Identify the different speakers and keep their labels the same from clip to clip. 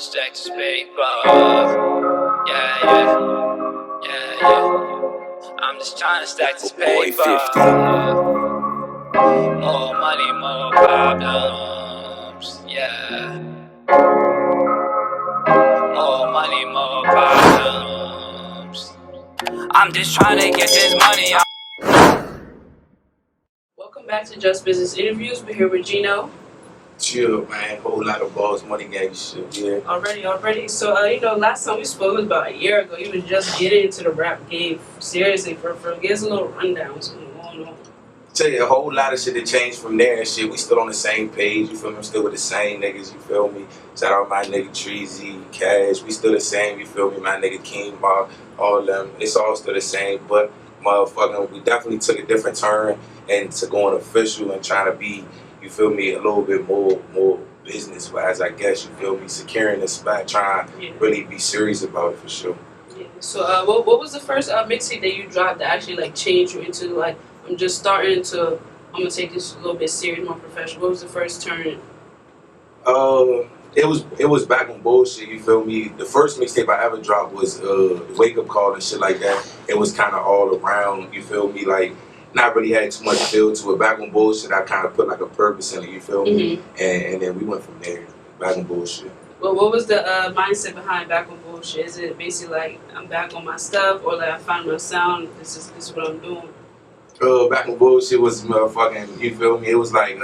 Speaker 1: to stack this paper. Yeah. I'm just trying to stack this paper. More money, more problems. Yeah. More money, more problems. I'm just trying to get this money.
Speaker 2: Welcome back to Just Business Interviews. We're here with GNO.
Speaker 3: Chill, man. Whole lot of balls, money gang shit. Yeah.
Speaker 2: Already. So, last time we spoke was about a year ago. You was just getting into the rap game seriously. Give us a little rundown. What's going on?
Speaker 3: Tell you a whole lot of shit that changed from there and shit. We still on the same page. You feel me? I'm still with the same niggas. You feel me? Shout out my nigga Treasy, Cash. We still the same. You feel me? My nigga King, all them. It's all still the same. But motherfucking, we definitely took a different turn and to going official and trying to be, you feel me, a little bit more business wise, I guess. You feel me? Securing the spot, trying to really be serious about it for sure.
Speaker 2: Yeah. So, what was the first mixtape that you dropped that actually like changed you into like I'm just starting to I'm gonna take this a little bit serious, more professional? What was the first turn?
Speaker 3: It was back on bullshit. You feel me? The first mixtape I ever dropped was Wake Up Call and shit like that. It was kind of all around. You feel me? Like not really had too much feel to it. Back on bullshit, I kind of put like a purpose in it. You feel me? And then we went from there. Back on bullshit.
Speaker 2: Well, what was the mindset behind back on bullshit? Is it basically like I'm back on my stuff, or like I found my sound? This is what I'm doing.
Speaker 3: Back on bullshit was motherfucking. You feel me? It was like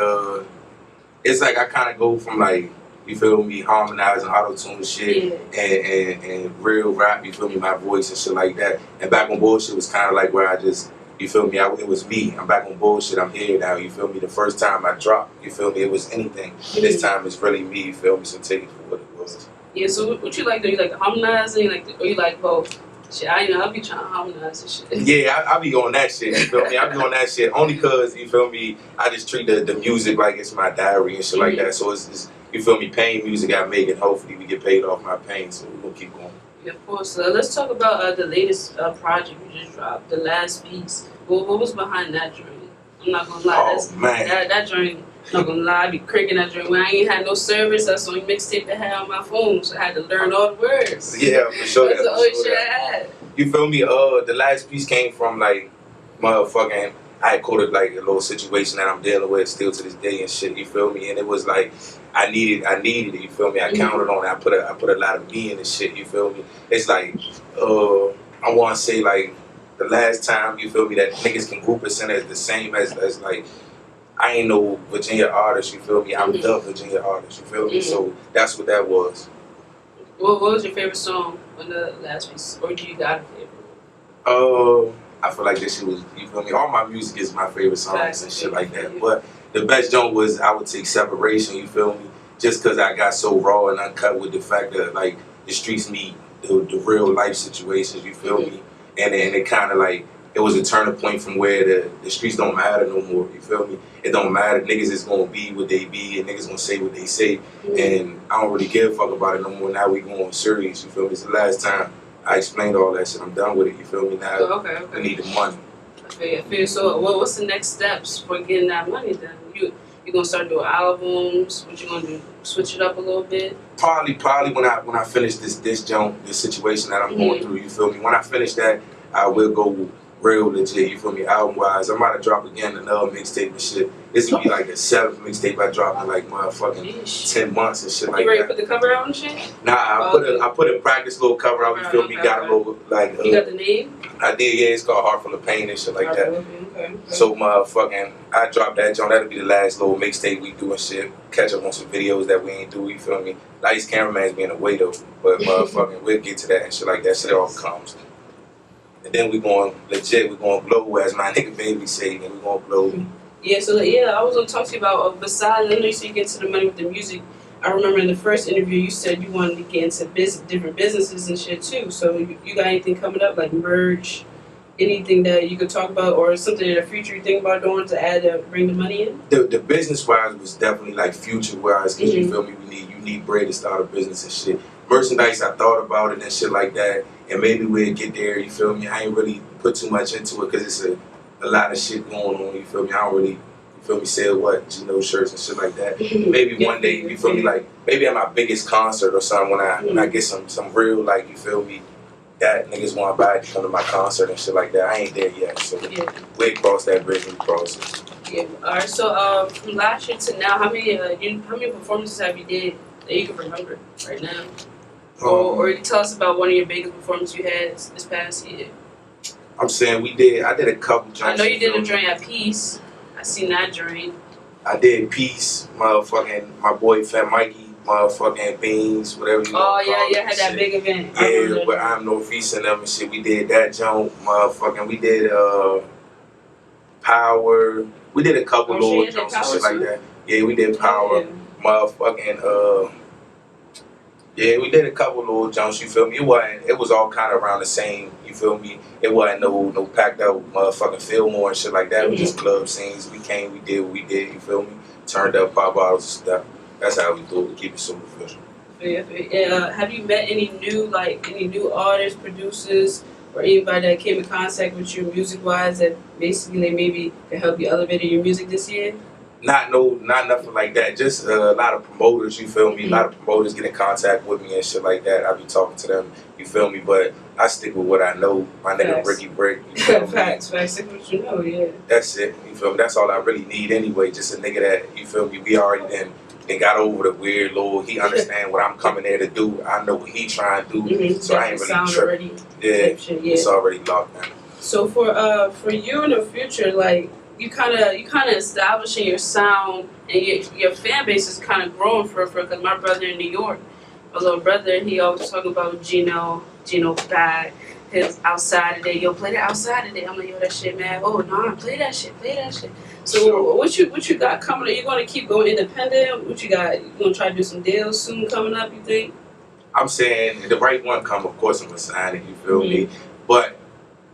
Speaker 3: it's like I kind of go from like, you feel me, harmonizing auto-tune shit and real rap, you feel me, my voice and shit like that. And back on bullshit was kind of like where I just, you feel me, it was me. I'm back on bullshit, I'm here now, you feel me. The first time I dropped, you feel me, it was anything. This time it's really me, you feel me, so take it for what it was.
Speaker 2: Yeah, so what you like, do you like the harmonizing, or you like both? Shit, I'll be trying to harmonize and shit.
Speaker 3: Yeah, I be on that shit, you feel me? I be on that shit only cause, you feel me, I just treat the music like it's my diary and shit like that. So it's you feel me, pain music I make, and hopefully we get paid off my pain, so we're gonna keep going.
Speaker 2: Yeah, of course. Let's talk about the latest project you just dropped, The Last Piece. What was behind that journey? I'm not gonna lie. That journey, I'm not gonna lie, I be cranking that journey. When I ain't had no service, that's the only mixtape that I had on my phone, so I had to learn all the words.
Speaker 3: Yeah, for sure.
Speaker 2: That's the only shit I had.
Speaker 3: You feel me? The last piece came from like motherfucking, I had quoted like a little situation that I'm dealing with still to this day and shit, you feel me? And it was like I needed it, you feel me? I counted on it. I put a lot of me in this shit, you feel me? It's like I wanna say like the last time, you feel me, that niggas can group us in as the same as like I ain't no Virginia artist, you feel me? I'm the Virginia artist, you feel me? So that's what that was.
Speaker 2: What was your favorite song on The Last Piece? Or do you got a favorite?
Speaker 3: I feel like this shit was, you feel me? All my music is my favorite songs and shit like that. But the best joint was, I would take Separation, you feel me? Just cause I got so raw and uncut with the fact that like the streets meet the real life situations, you feel me? And it kind of like, it was a turning point from where the streets don't matter no more, you feel me? It don't matter, niggas is gonna be what they be and niggas gonna say what they say. And I don't really give a fuck about it no more. Now we going serious, you feel me? It's the last time I explained all that shit. I'm done with it, you feel me? Now I need the money.
Speaker 2: I feel. So what's the next steps for getting that money then? You gonna start doing albums? What you gonna do? Switch it up a little bit?
Speaker 3: Probably when I finish this situation that I'm going through, you feel me? When I finish that, I will go real legit, you feel me, album wise. I'm about to drop again another mixtape and shit. This will be like the 7th mixtape I dropped in like motherfucking 10 months and shit like that.
Speaker 2: You ready to put the cover out and shit?
Speaker 3: Nah, I put a practice little cover out, you feel me, got a little like
Speaker 2: you got the name?
Speaker 3: I did, yeah, it's called Heart Full of Pain and shit like that. So motherfucking I dropped that joint, that'll be the last little mixtape we do and shit. Catch up on some videos that we ain't do, you feel me? Nice cameraman's being away though, but motherfucking we'll get to that and shit like that, shit all comes. And then we going legit, we going blow, as my nigga baby say, and we going blow.
Speaker 2: Yeah, so I was gonna talk to you about besides, I know you said you get to the money with the music. I remember in the first interview you said you wanted to get into different businesses and shit too. So you got anything coming up like merch, anything that you could talk about, or something in the future you think about doing to add to bring the money in?
Speaker 3: The business wise was definitely like future wise, cause you feel me, you need bread to start a business and shit. Merchandise, I thought about it and shit like that, and maybe we'll get there, you feel me? I ain't really put too much into it because it's a lot of shit going on, you feel me? I don't really, you feel me, sell what, GNO shirts and shit like that. Maybe one day, you feel me, like maybe at my biggest concert or something when I get some real, like, you feel me, that niggas want to buy it to come to my concert and shit like that. I ain't there yet, so we cross that bridge when we cross it.
Speaker 2: Yeah. All right. So from last year to now, how many performances have you did that you can remember right now? Or you tell us about one of your biggest performances you had this past year.
Speaker 3: I'm saying I did a couple joints.
Speaker 2: I know you did a joint at Peace. I seen that joint.
Speaker 3: I did Peace, motherfucking my boy Fat Mikey, motherfucking Beans, whatever you want to call it.
Speaker 2: I had that big event.
Speaker 3: Yeah, but I'm Northeast and them and shit. We did that joint, motherfucking. We did Power. We did a couple little joints and shit like that. Yeah, we did Power, motherfucking yeah, we did a couple little jumps, you feel me? It was all kind of around the same, you feel me? It wasn't no packed out motherfucking Fillmore and shit like that. It was just club scenes. We came, we did what we did, you feel me? Turned up, pop bottles and stuff. That's how we do it. We keep it super official.
Speaker 2: Have you met any new artists, producers, or anybody that came in contact with you music wise that basically they maybe can help you elevate your music this year?
Speaker 3: Not nothing like that. Just a lot of promoters, you feel me? A lot of promoters get in contact with me and shit like that. I be talking to them, you feel me? But I stick with what I know. My nigga Ricky Brick, you feel me?
Speaker 2: Facts, stick with what you know, yeah.
Speaker 3: That's it, you feel me? That's all I really need anyway. Just a nigga that, you feel me? We already then got over the weird little. He understand what I'm coming there to do. I know what he trying to do, so I ain't really tripping. It's already locked down.
Speaker 2: So for you in the future, like. You kind of establishing your sound and your fan base is kind of growing for because my brother in New York, my little brother, he always talking about GNO bag, his outside today. Yo, play that outside today. I'm like, yo, that shit, man. Oh no, play that shit. So what you got coming? Are you gonna keep going independent? What you got? You gonna try to do some deals soon coming up? You think?
Speaker 3: I'm saying if the right one come, of course I'm gonna sign it. You feel me? But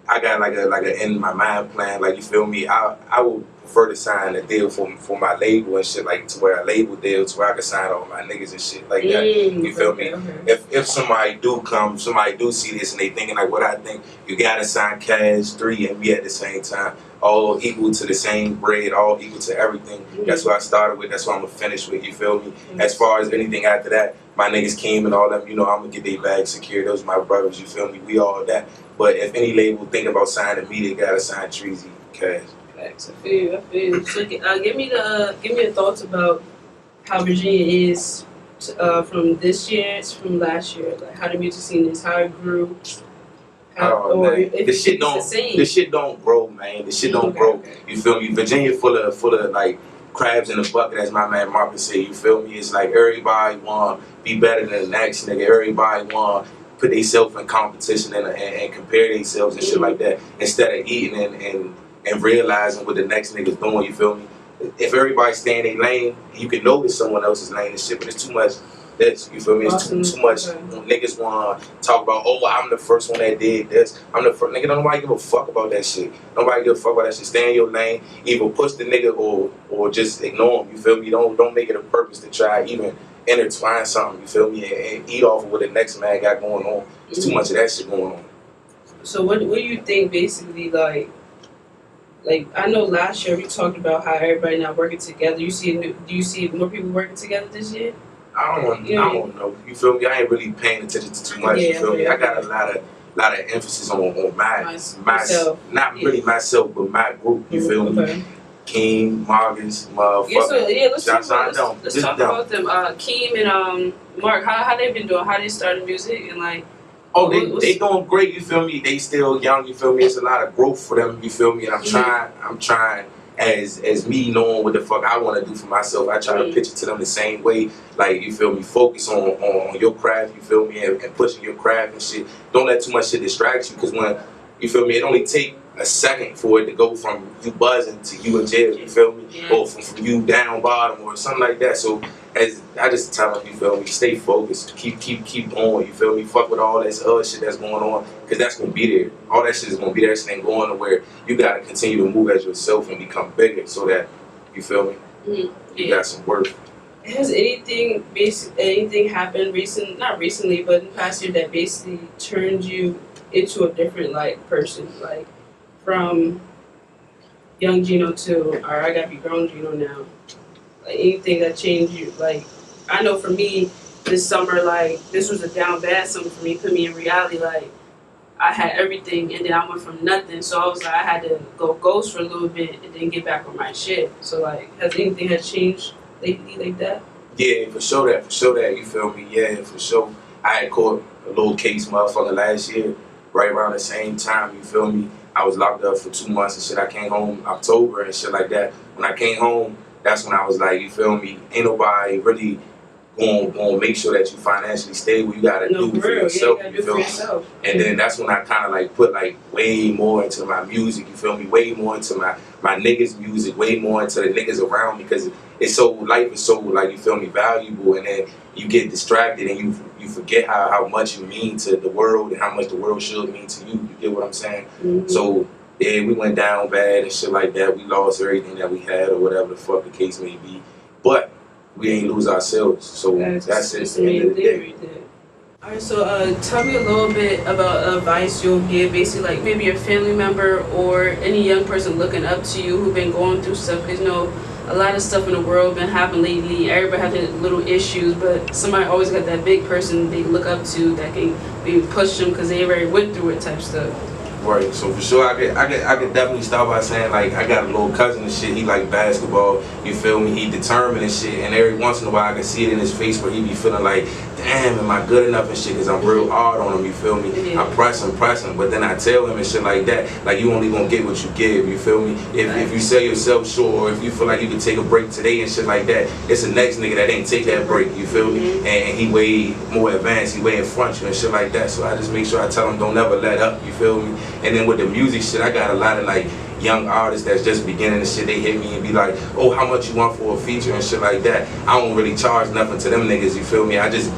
Speaker 3: I got like a in my mind plan, like, you feel me? I would prefer to sign a deal for my label and shit, like to where a label deal to where I can sign all my niggas and shit like that. You feel me? If somebody do see this and they thinking like what I think, you gotta sign Cash 3 and me at the same time, all equal to the same bread, all equal to everything. That's what I started with. That's what I'm gonna finish with. You feel me? As far as anything after that, my niggas Keem and all them, you know, I'm gonna get their bags secured. Those are my brothers. You feel me? We all that. But if any label think about signing me, they gotta sign Treasy, Cash.
Speaker 2: Facts. I feel you. So give me your thoughts about how Virginia is from this year, from last year. Like how the music scene is, how it grew.
Speaker 3: This shit don't grow, man. This shit don't grow. You feel me? Virginia full of like crabs in the bucket, as my man Marcus said. You feel me? It's like everybody want be better than the next nigga. Everybody want put themselves in competition and compare themselves and shit like that, instead of eating and realizing what the next nigga's doing. You feel me? If everybody stay in their lane, you can notice someone else's lane and shit, but it's too much. That's, you feel me? It's too much. Niggas want to talk about, oh, I'm the first one that did this. I'm the first nigga. Nobody give a fuck about that shit. Nobody give a fuck about that shit. Stay in your lane. Either push the nigga or just ignore him. You feel me? Don't make it a purpose to try even intertwine something. You feel me? And eat off of what the next man got going on. There's too much of that shit going on.
Speaker 2: So what do you think? Basically, like I know last year we talked about how everybody not working together. Do you see more people working together this year?
Speaker 3: I don't know. You feel me? I ain't really paying attention to too much. You feel me? I got a lot of emphasis on myself. Not really myself, but my group. You feel me? Keem, Marcus, motherfucker.
Speaker 2: Let's talk about them. Keem and Mark. How they been doing? How they started music and like.
Speaker 3: Oh, they doing great. You feel me? They still young. You feel me? It's a lot of growth for them. You feel me? And I'm trying. As me knowing what the fuck I want to do for myself, I try to pitch it to them the same way. Like, you feel me? Focus on your craft, you feel me? And pushing your craft and shit. Don't let too much shit distract you, because when, you feel me, it only take a second for it to go from you buzzing to you in jail, you feel me? Or from you down bottom or something like that. So as I just tell them, you feel me, stay focused, keep going, you feel me? Fuck with all this other shit that's going on, because that's gonna be there. All that shit is gonna be there. It ain't going nowhere. You gotta continue to move as yourself and become bigger, so that, you feel me? You got some worth.
Speaker 2: Has anything happened not recently, but in the past year that basically turned you into a different like person, like from young Gino to, or I gotta be grown Gino now? Like anything that changed you? Like I know for me, this summer, like this was a down bad summer for me. Put me in reality, like I had everything and then I went from nothing. So I was like, I had to go ghost for a little bit and then get back on my shit. So like, has anything has changed lately like that?
Speaker 3: Yeah, for sure that, you feel me? Yeah, for sure. I had caught a little case, motherfucker, last year, right around the same time, you feel me? I was locked up for 2 months and shit. I came home October and shit like that. When I came home, that's when I was like, you feel me? Ain't nobody really gonna make sure that you financially stable. You gotta do it for yourself.
Speaker 2: Yeah,
Speaker 3: you feel me? And then that's when I kind of like put like way more into my music. You feel me? Way more into my niggas' music. Way more into the niggas around me because it's so life is so like you feel me valuable. And then you get distracted and you forget how much you mean to the world and how much the world should mean to you. You get what I'm saying?
Speaker 2: Mm-hmm.
Speaker 3: So yeah, we went down bad and shit like that. We lost everything that we had or whatever the fuck the case may be. But we ain't lose ourselves, so that's it. At the end of the day.
Speaker 2: Alright, so tell me a little bit about advice you'll give, basically like maybe a family member or any young person looking up to you who've been going through stuff. Because you know, a lot of stuff in the world been happening lately. Everybody has their little issues, but somebody always got that big person they look up to that can maybe push them because they already went through it type stuff.
Speaker 3: Right, so for sure, I could definitely start by saying like I got a little cousin and shit. He like basketball. You feel me? He determined and shit. And every once in a while, I can see it in his face where he be feeling like, damn, am I good enough and shit? Cause I'm real hard on him. You feel me?
Speaker 2: Yeah.
Speaker 3: I press him, but then I tell him and shit like that. Like you only gonna get what you give. You feel me? If you sell yourself short, or if you feel like you can take a break today and shit like that, it's the next nigga that ain't take that break. You feel me? And he way more advanced. He way in front of you and shit like that. So I just make sure I tell him don't never let up. You feel me? And then with the music shit, I got a lot of like young artists that's just beginning and shit. They hit me and be like, oh, how much you want for a feature and shit like that. I don't really charge nothing to them niggas, you feel me? I just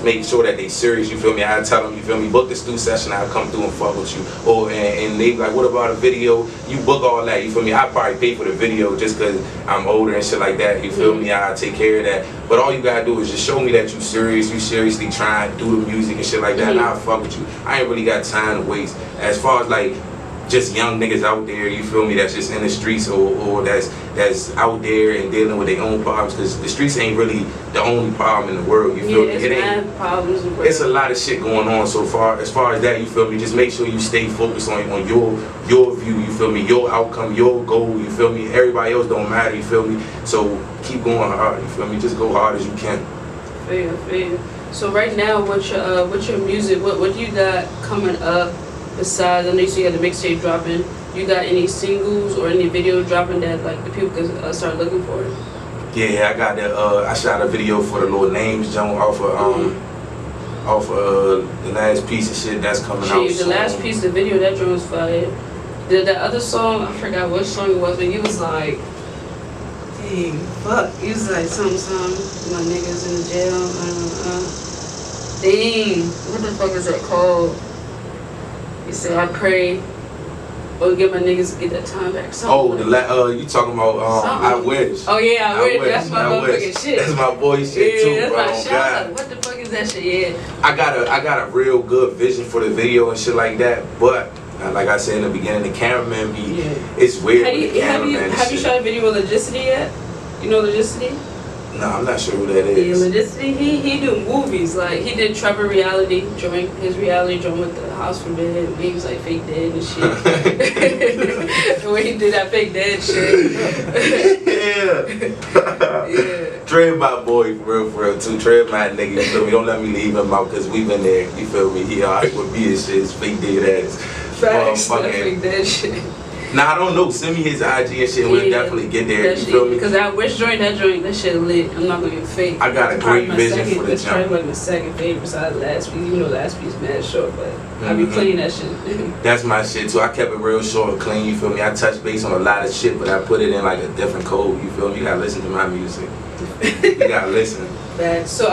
Speaker 3: make sure that they serious, you feel me? I tell them, you feel me, book the stu session, I'll come through and fuck with you. Or and they like, what about a video? You book all that, you feel me? I probably pay for the video just cause I'm older and shit like that, you feel me? I take care of that. But all you gotta do is just show me that you serious, you seriously trying to do the music and shit like that, and I'll fuck with you. I ain't really got time to waste. As far as like just young niggas out there, you feel me, that's just in the streets or that's out there and dealing with their own problems, because the streets ain't really the only problem in the world, you feel me?
Speaker 2: It ain't problems in the world.
Speaker 3: It's a lot of shit going on so far. As far as that, you feel me, just make sure you stay focused on your view, you feel me, your outcome, your goal, you feel me? Everybody else don't matter, you feel me? So keep going hard, you feel me? Just go hard as you can.
Speaker 2: Fair. So right now, what's your music? What do you got coming up? Besides, I know you had the mixtape dropping. You got any singles or any videos dropping that like the people can start looking for?
Speaker 3: Yeah, I got that. I shot a video for the Lord Names joint off of the last piece of shit that's coming out.
Speaker 2: The last piece of the video, that joint was fire. That other song, I forgot what song it was, but he was like, dang, fuck. He was like something, my niggas in the jail. Dang, what the fuck is that called? He said, I pray, or get my niggas to get that time back.
Speaker 3: You talking about I Wish.
Speaker 2: Oh yeah, I wish. That's my motherfucking shit.
Speaker 3: That's my boy shit too,
Speaker 2: that's
Speaker 3: bro.
Speaker 2: my shit. Like, what the fuck is that shit? Yeah.
Speaker 3: I got a real good vision for the video and shit like that, but like I said in the beginning, the cameraman it's weird.
Speaker 2: Have you shot a video with Logicity yet? You know Logicity?
Speaker 3: No, I'm not sure who that is.
Speaker 2: Yeah, Logicity, he do movies. Like, he did Trevor reality joint, his reality joint with the house from dead. He was like fake dead and shit. When he did that fake dead shit. Yeah.
Speaker 3: Trev my boy, for real too. Trev my nigga, you feel me? Don't let me leave him out, because we been there, you feel me? He alright with me and shit, his fake dead ass.
Speaker 2: Facts, that fake dead shit.
Speaker 3: Nah, I don't know. Send me his IG and shit, and we'll definitely get there. You feel me?
Speaker 2: Because I wish that joint, that shit lit. I'm not gonna get fake.
Speaker 3: I got a great vision for the
Speaker 2: It's probably like my second favorite besides last piece. Even though last piece mad short, but I be playing that shit.
Speaker 3: That's my shit too. I kept it real short and clean. You feel me? I touched base on a lot of shit, but I put it in like a different code. You feel me? You gotta listen to my music. You gotta listen.
Speaker 2: So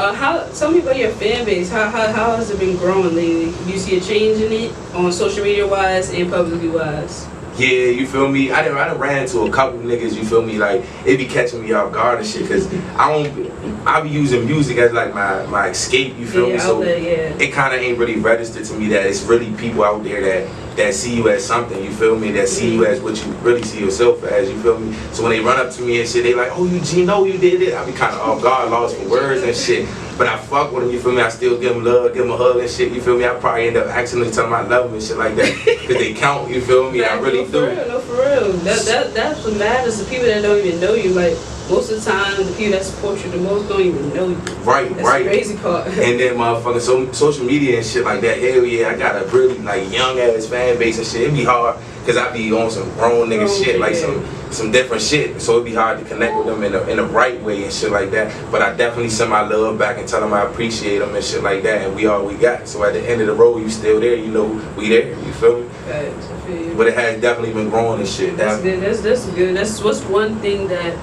Speaker 2: tell me about your fan base. How has it been growing lately? Do you see a change in it on social media wise and publicly wise?
Speaker 3: Yeah, you feel me? I done ran into a couple niggas, you feel me? Like, it be catching me off guard and shit, cause I be using music as like my escape, you feel me? So it kinda ain't really registered to me that it's really people out there that that see you as something, you feel me, that see you as what you really see yourself as, you feel me. So when they run up to me and shit, they like, oh, you GNO, you did it. I be kind of off guard, lost for words and shit. But I fuck with them, you feel me. I still give them love, give them a hug and shit, you feel me. I probably end up accidentally telling them I love them and shit like that, because they count, you feel me. I really do.
Speaker 2: No, for real. That's what matters. The people that don't even know you, like most of the time, the people that support you the most don't even know you.
Speaker 3: Right,
Speaker 2: That's
Speaker 3: right.
Speaker 2: the crazy part.
Speaker 3: And then motherfucking social media and shit like that. Hell yeah, I got a really like young ass fan base and shit. It be hard because I be on some grown nigga shit, like some different shit. So it be hard to connect with them in the right way and shit like that. But I definitely send my love back and tell them I appreciate them and shit like that. And we all we got. So at the end of the road, you still there. You know we there. You feel me?
Speaker 2: Thanks, I feel you.
Speaker 3: But it has definitely been growing and shit.
Speaker 2: That's good. That's good. That's what's one thing that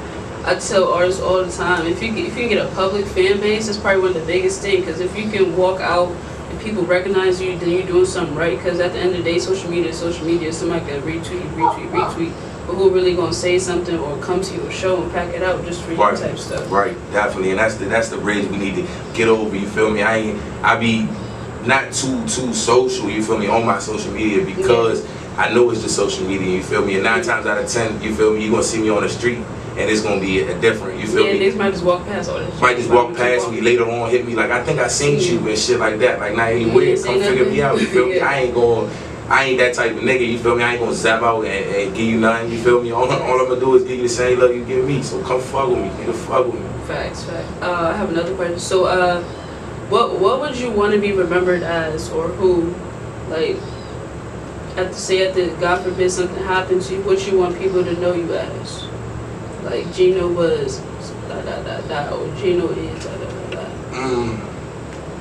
Speaker 2: I tell artists all the time. If you get a public fan base, that's probably one of the biggest things. Because if you can walk out and people recognize you, then you're doing something right. Because at the end of the day, social media is social media. Somebody can retweet. But who really gonna say something or come to your show and pack it out just for you type stuff? Right,
Speaker 3: definitely. And that's the bridge we need to get over. You feel me? I be not too social. You feel me? On my social media because I know it's just social media. You feel me? And 9 times out of 10, you feel me? You gonna see me on the street. And it's gonna be a different, you feel me?
Speaker 2: Yeah, they might just walk past all that.
Speaker 3: Might just walk past me later on, hit me like I think I seen you and shit like that. Like now anyway, come figure me out. You feel me? I ain't that type of nigga. You feel me? I ain't gonna zap out and give you nothing. You feel me? All I'm gonna do is give you the same love you give me. So come fuck with me, nigga. Fuck with me.
Speaker 2: Facts. I have another question. So what would you want to be remembered as, or who, like, at the God forbid something happens to you, what you want people to know you as? Like GNO was or GNO is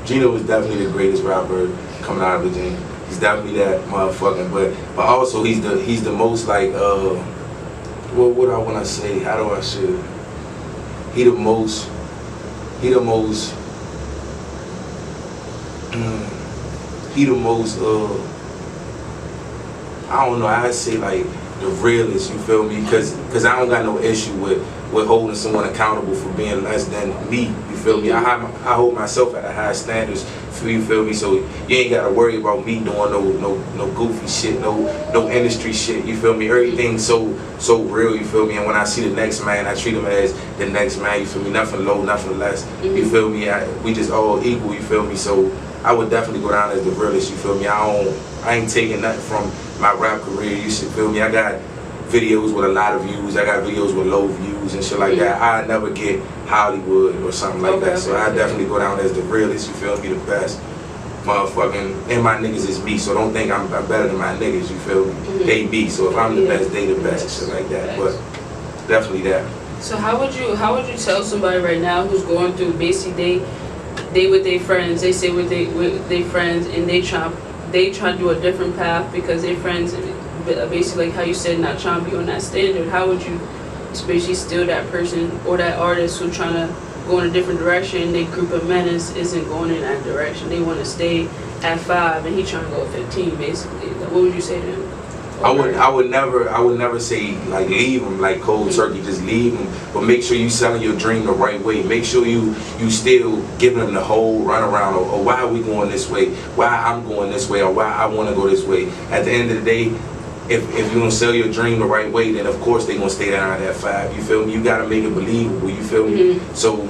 Speaker 3: GNO is definitely the greatest rapper coming out of Virginia. He's definitely that motherfucking, but also he's the most like what I wanna say? How do I say it? He the most I don't know, I say like the realest, you feel me? Cause I don't got no issue with holding someone accountable for being less than me, you feel me? I hold myself at a high standards for you, feel me? So you ain't gotta worry about me doing no goofy shit, no industry shit, you feel me? Everything's so real, you feel me? And when I see the next man, I treat him as the next man, you feel me? Nothing low, nothing less, you feel me? We just all equal, you feel me? So I would definitely go down as the realest, you feel me? I ain't taking nothing from my rap career, you should feel me? I got videos with a lot of views, I got videos with low views and shit like that. I never get Hollywood or something like that. So I definitely go down as the realest, you feel me? The best motherfucking, and my niggas is me, so don't think I'm better than my niggas, you feel me? They me, so if I'm the best, they the best and shit like that. But definitely that.
Speaker 2: So how would you tell somebody right now who's going through basically they with their friends, they say with their friends, and they try to do a different path because their friends basically, like how you said, not trying to be on that standard. How would you especially still that person or that artist who trying to go in a different direction, their group of men isn't going in that direction, they want to stay at 5 and he trying to go at 15 basically? Like, what would you say to him?
Speaker 3: I would never say like leave them like cold turkey, just leave them, but make sure you selling your dream the right way. Make sure you still giving them the whole runaround or why are we going this way, why I'm going this way, or why I want to go this way. At the end of the day, if you don't sell your dream the right way, then of course they gonna stay down at that 5. You feel me? You gotta make it believable. You feel me? So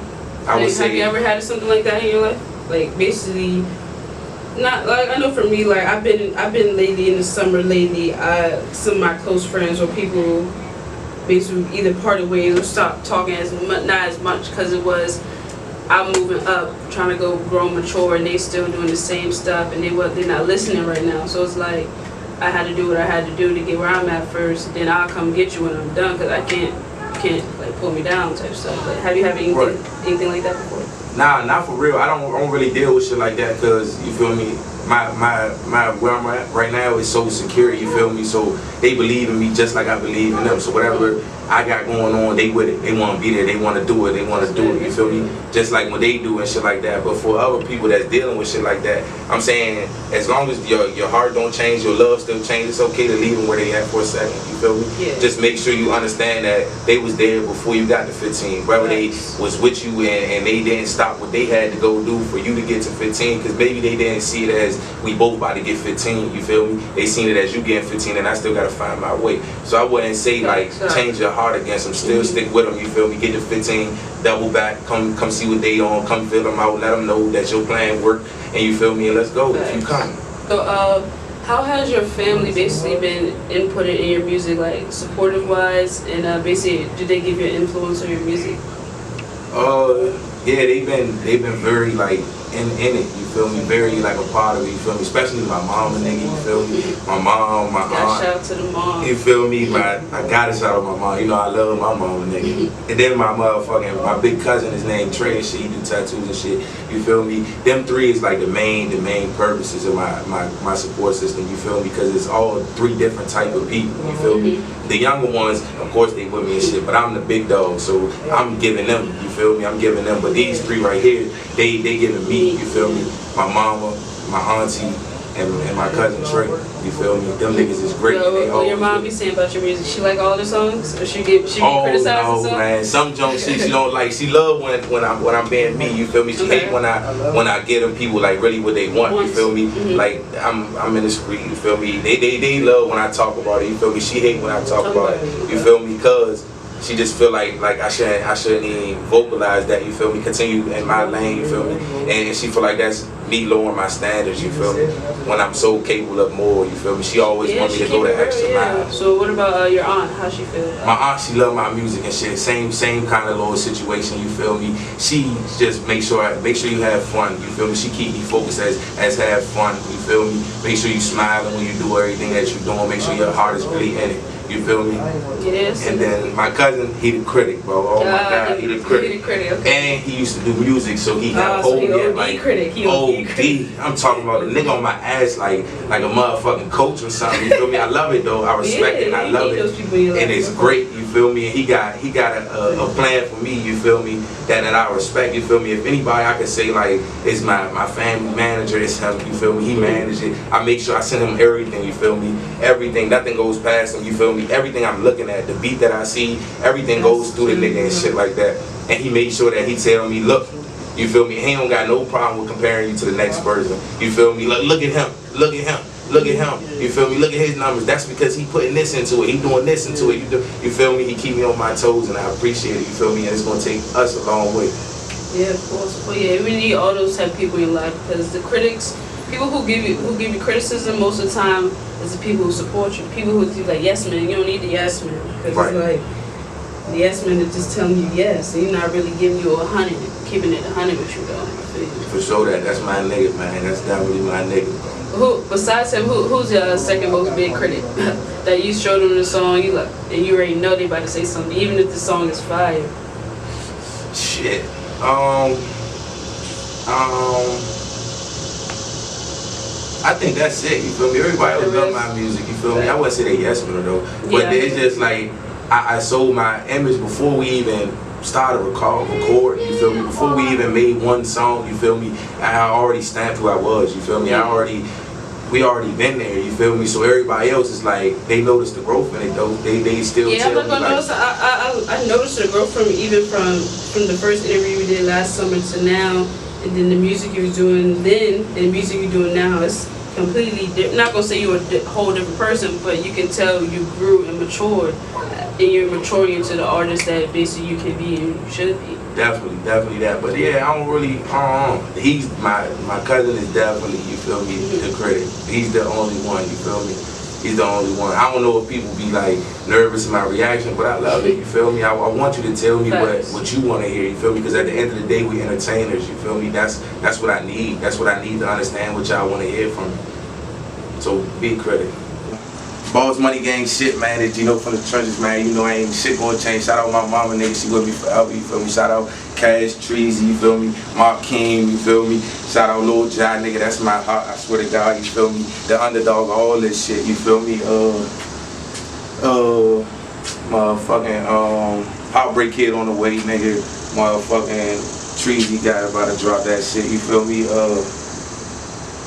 Speaker 3: I would say.
Speaker 2: Have you ever had something like that in your life? Like basically. Not like I know for me, like I've been lately in the summer lately. Some of my close friends or people basically either parted ways or stopped talking not as much because it was I'm moving up, trying to go grow mature, and they still doing the same stuff, and they're not listening right now. So it's like I had to do what I had to do to get where I'm at first. Then I'll come get you when I'm done because I can't like pull me down type stuff. But have you had anything like that before?
Speaker 3: Nah, not for real. I don't really deal with shit like that because you feel me. My where I'm at right now is so secure. You feel me. So they believe in me just like I believe in them. So whatever I got going on, they with it. They want to be there. They want to do it. They want to do it. You feel me? Just like when they do and shit like that. But for other people that's dealing with shit like that, I'm saying as long as your heart don't change, your love still change, it's okay to leave them where they at for a second. You feel me?
Speaker 2: Yeah.
Speaker 3: Just make sure you understand that they was there before you got to 15. Whether they was with you and they didn't stop what they had to go do for you to get to 15, because maybe they didn't see it as we both about to get 15. You feel me? They seen it as you getting 15, and I still gotta find my way. So I wouldn't say like change your heart against them. Still stick with them. You feel me? Get to 15, double back, come see what they on, come fill them out, let them know that your plan worked, and you feel me? And let's go if you come.
Speaker 2: So how has your family basically been inputted in your music, like supportive wise, and basically do they give you an influence on your music?
Speaker 3: Yeah, they've been very like in it, you feel me? Very like a part of it, you feel me? Especially my mom, nigga, you feel me? My mom, my aunt.
Speaker 2: Shout out to the mom.
Speaker 3: You feel me? I gotta shout out my mom. You know I love my mom, nigga. And then my big cousin is named Trey and shit. He do tattoos and shit. You feel me? Them three is like the main purposes of my support system. You feel me? Because it's all three different type of people. You feel me? The younger ones, of course, they with me and shit. But I'm the big dog, so I'm giving them. You feel me? I'm giving them. But these three right here, they giving me. You feel me? My mama, my auntie, and my cousin Trey. You feel me? Them niggas is great.
Speaker 2: What your mom be saying about your music? She like all the songs, or she be criticizing
Speaker 3: no,
Speaker 2: songs?
Speaker 3: Man, some jokes she don't like. She love when I'm being me. You feel me? She hate when I get them people like really what they want. You feel me? Like I'm in the street. You feel me? They love when I talk about it. You feel me? She hate when I talk about it. You feel me? Cause she just feel like I shouldn't even vocalize that. You feel me? Continue in my lane. You feel me? And she feel like that's me lowering my standards. You feel me? When I'm so capable of more. You feel me? She always want me to go the extra mile.
Speaker 2: So what about your aunt? How she feel?
Speaker 3: My aunt, she love my music and shit. Same kind of little situation. You feel me? She just make sure you have fun. You feel me? She keep me focused as have fun. You feel me? Make sure you smiling when you do everything that you're doing. Make sure your heart is really in it. You feel me?
Speaker 2: Yes.
Speaker 3: And then my cousin, he the critic, bro. Oh my God, he the critic.
Speaker 2: He the critic, okay.
Speaker 3: And he used to do music, so he got
Speaker 2: so he
Speaker 3: like
Speaker 2: critic. He
Speaker 3: OD. I'm talking about a nigga on my ass like a motherfucking coach or something. You feel me? I love it though. I respect it. And I love it. And it's great. You feel me? And he got a plan for me. You feel me? That I respect. You feel me? If anybody I can say like it's my family manager, it's him. You feel me? He managed it. I make sure I send him everything. You feel me? Everything. Nothing goes past him. You feel me? Everything I'm looking at, the beat that I see, everything goes through the nigga and shit like that. And he made sure that he tell me, look, you feel me? He don't got no problem with comparing you to the next person. You feel me? Look at him. Look at him. Look at him. You feel me? Look at his numbers. That's because he putting this into it. He doing this into it. You feel me? He keep me on my toes, and I appreciate it. You feel me? And it's gonna take us a long way.
Speaker 2: Yeah, of course. But yeah, we need all those type of people in your life, because the critics, people who give you criticism most of the time is the people who support you. People who do like yes man. You don't need the yes man, because it's like the yes man is just telling you yes, and you're not really giving you 100, keeping it 100 with you though.
Speaker 3: For sure that's my nigga, man. That's definitely my nigga, bro.
Speaker 2: Who besides him? Who's your second most big critic that you showed them the song you like, and you already know they about to say something, even if the song is fire?
Speaker 3: Shit. I think that's it, you feel me? Everybody love my music, you feel me? I wouldn't say they yes men though, but it's just like I sold my image before we even started record, you feel me? Before we even made one song, you feel me? I already stamped who I was, you feel me? We already been there, you feel me? So everybody else is like, they noticed the growth in it though. They still
Speaker 2: I'm not gonna notice. I noticed the growth from the first interview we did last summer to now, and then the music you were doing then and the music you're doing now is completely different. Not gonna say you're a whole different person, but you can tell you grew and matured, and you're maturing into the artist that basically you can be and you should be.
Speaker 3: Definitely that. But yeah, I don't really. He's my cousin is definitely, you feel me, the critic. He's the only one, you feel me. He's the only one. I don't know if people be like nervous in my reaction, but I love it. You feel me? I want you to tell me what you want to hear. You feel me? Because at the end of the day, we entertainers. You feel me? That's what I need. That's what I need to understand what y'all want to hear from me. So be a critic. Boss Money Gang shit, man, that you know from the trenches, man. You know ain't shit gonna change. Shout out my mama, nigga, she with me forever, you feel me? Shout out Cash Trees, you feel me? Mark King, you feel me? Shout out Lil John, nigga, that's my heart, I swear to God, you feel me? The underdog, all this shit, you feel me? Motherfucking Outbreak Kid on the way, nigga. Motherfucking Treasy got about to drop that shit. You feel me?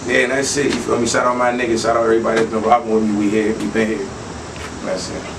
Speaker 3: Yeah, and that's it. You feel me? Shout out my niggas. Shout out everybody that's been rocking with me. We here. We been here. That's it.